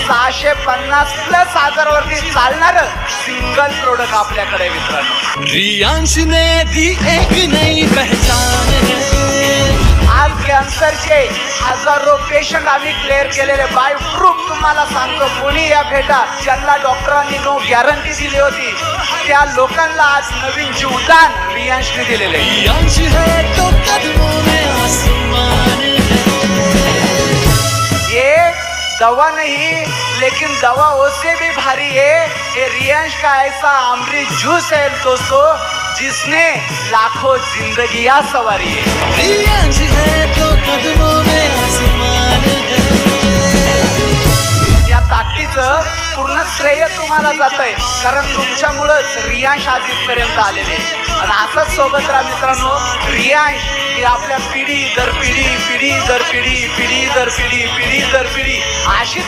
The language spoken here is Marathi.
650 प्लस हजारावरती चालणार सिंगल प्रोडक्ट आपल्याकडे मित्रांनो. रियांश ने दी एक नई पहचान है. आज कॅन्सरचे हजारो पेशंट आम्ही क्लिअर केलेले बाय प्रूफ तुम्हाला सांगतो. कोणी या भेटा ज्यांना डॉक्टरांनी नो गॅरंटी दिली होती त्या लोकांना आज नवीन जीवदान रियांशने दिलेले. रियांश है तो कदमों में आसमान है. ये दवा नहीं लेकिन दवा उससे भी भारी है. ये रियांश का ऐसा अमृत जूस है दोस्तों जिसने लाखों जिंदगियां सवारी है. रियांश है तो कदमों में आसमान है. या ताकदीचं पूर्ण श्रेय तुम्हाला जात आहे कारण तुमच्यामुळंच रियांश आज इथपर्यंत आलेले. आणि असंच सोबत राहा मित्रांनो. रियांश ही आपल्या पिढी दर पिढी पिढी दर पिढी पिढी दर पिढी पिढी दर पिढी अशी